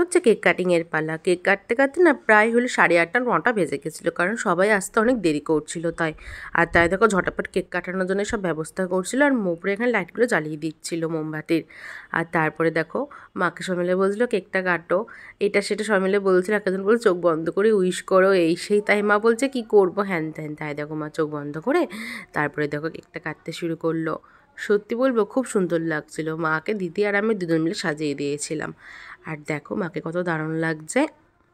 হচ্ছে কেক কাটিংয়ের পালা। কেক কাটতে কাটতে না প্রায় হলো 8:30 9টা বেজে গেছিলো, কারণ সবাই আসতে অনেক দেরি করছিল তাই। আর তাই দেখো ঝটাপট কেক কাটানোর জন্য সব ব্যবস্থা করছিল, আর মোপরে এখানে লাইটগুলো জ্বালিয়ে দিচ্ছিল মোমবাতির। আর তারপরে দেখো মাকে সবাই মিলে বলছিল কেকটা কাটো, এটা সেটা সবাই মিলে বলছিল। একজন বলে চোখ বন্ধ করে উইশ করো এই সেই, তাই মা বলছে কি করবো হ্যান ত্যান। তাই দেখো মা চোখ বন্ধ করে তারপরে দেখো কেকটা কাটতে শুরু করলো। সত্যি বলবো খুব সুন্দর লাগছিল। মাকে দিদি আর আমি দুজন মিলে সাজিয়ে দিয়েছিলাম। আর দেখো মাকে কত দারুণ লাগছে।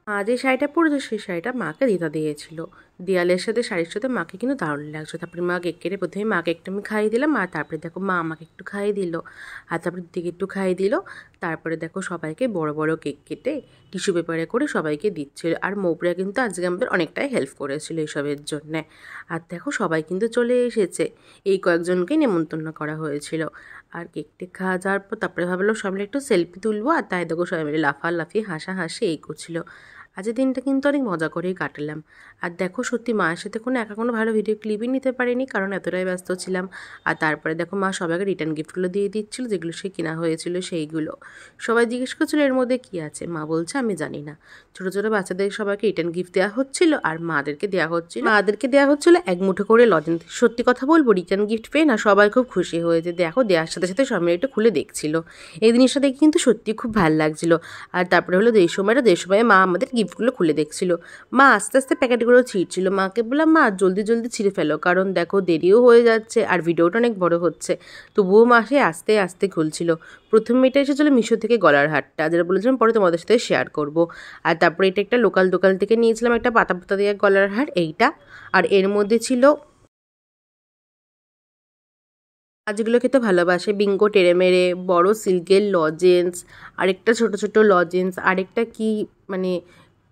মা যে শাড়িটা পরেছে সেই শাড়িটা মাকে দিদা দিয়েছিল। দেয়ালের সাথে শাড়ির সাথে মাকে কিন্তু দারুণ লাগছে। তারপরে মা কেক কেটে প্রথমে মাকে একটু আমি খাইয়ে দিলাম, আর তারপরে দেখো মা আমাকে একটু খাইয়ে দিল, আর তারপরে দিদিকে একটু খাইয়ে দিল। তারপরে দেখো সবাইকে বড় বড় কেক কেটে টিস্যু পেপারে করে সবাইকে দিচ্ছিল। আর মৌপরা কিন্তু আজকে আমাদের অনেকটাই হেল্প করেছিল এইসবের জন্যে। আর দেখো সবাই কিন্তু চলে এসেছে, এই কয়েকজনকেই নেমন্তন্ন করা হয়েছিল। আর কেক টেক খাওয়া যাওয়ার পর তারপরে ভাবলো সবাই একটু সেলফি তুলবো, আর তাই দেখো সবাই মিলে লাফালাফি হাসাহাসি এই করছিল। আজকের দিনটা কিন্তু অনেক মজা করেই কাটালাম। আর দেখো সত্যি মায়ের সাথে কোনো ভালো ভিডিও ক্লিপই নিতে পারিনি, কারণ এতটাই ব্যস্ত ছিলাম। আর তারপরে দেখো মা সবাইকে রিটার্ন গিফটগুলো দিয়ে দিচ্ছিলো, যেগুলো সে কেনা হয়েছিল সেইগুলো। সবাই জিজ্ঞেস করছিল এর মধ্যে কী আছে, মা বলছে আমি জানি না। ছোটো ছোটো বাচ্চাদের সবাইকে রিটার্ন গিফট দেওয়া হচ্ছিলো, আর মাদেরকে দেওয়া হচ্ছিলো এক মুঠো করে লজেন্স। সত্যি কথা বলবো রিটার্ন গিফট পেয়ে না সবাই খুব খুশি হয়েছে। দেখো দেওয়ার সাথে সাথে সবাই একটু খুলে দেখছিল। এই জিনিসটা দেখে কিন্তু সত্যি খুব ভালো লাগছিলো। আর তারপরে হলো যে সময় মা আমাদের গিফটগুলো খুলে দেখছিল। মা আস্তে আস্তে প্যাকেটগুলো ছিঁড়ছিল। মাকে বললাম মা জলদি জলদি ছিঁড়ে ফেলো, কারণ দেখো দেরিও হয়ে যাচ্ছে আর ভিডিওটা অনেক বড় হচ্ছে। তবুও মা সে আস্তে আস্তে খুলছিল। প্রথমে এটা এসেছিলো মিশো থেকে গলার হারটা, যেটা বলেছিলাম পরে তোমাদের সাথে শেয়ার করব। আর তারপরে এটা একটা লোকাল দোকান থেকে নিয়েছিলাম একটা পাতা পাতা দিয়ে গলার হার এইটা। আর এর মধ্যে ছিল যেগুলো খেতে ভালোবাসে বিঙ্গো টেরেমেরে, বড় সিল্কের লজেন্স, আরেকটা ছোট ছোট লজেন্স, আরেকটা কি মানে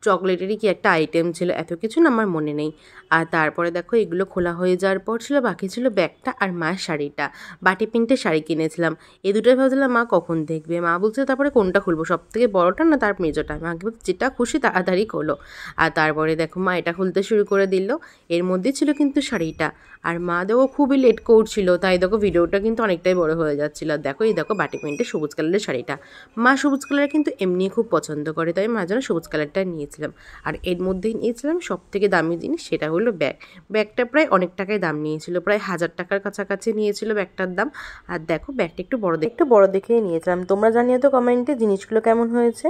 চকলেটেরই কি একটা আইটেম ছিল, এত কিছু না আমার মনে নেই। আর তারপরে দেখো এগুলো খোলা হয়ে যাওয়ার পর বাকি ছিল ব্যাগটা আর মায়ের শাড়িটা। বাটি প্রিন্টের শাড়ি কিনেছিলাম। এই দুটোই ভাবছিলাম মা কখন দেখবে। মা বলছে তারপরে কোনটা খুলবো, সব থেকে বড়টা না তার মেজোটা। মাকে বলছে যেটা খুশি তাড়াতাড়ি খোলো। আর তারপরে দেখো মা এটা খুলতে শুরু করে দিল। এর মধ্যে ছিল কিন্তু শাড়িটা। আর মা দেখো খুবই লেট করছিল, তাই দেখো ভিডিওটা কিন্তু অনেকটাই বড় হয়ে যাচ্ছিল। আর দেখো এই দেখো বাটি প্রিন্টের সবুজ কালারের শাড়িটা। মা সবুজ কালার কিন্তু এমনি খুব পছন্দ করে, তাই মা যেন সবুজ কালারটা নিয়েছিলাম। আর এর মধ্যেই নিয়েছিলাম সব থেকে দামি জিনিস, সেটা হলো ব্যাগ। ব্যাগটা প্রায় অনেক টাকায় দাম নিয়েছিল, প্রায় 1000 টাকার কাছাকাছি নিয়েছিল ব্যাগটার দাম। আর দেখো ব্যাগটা একটু বড় দেখে নিয়েছিলাম। তোমরা জানিও তো কমেন্টে জিনিসগুলো কেমন হয়েছে।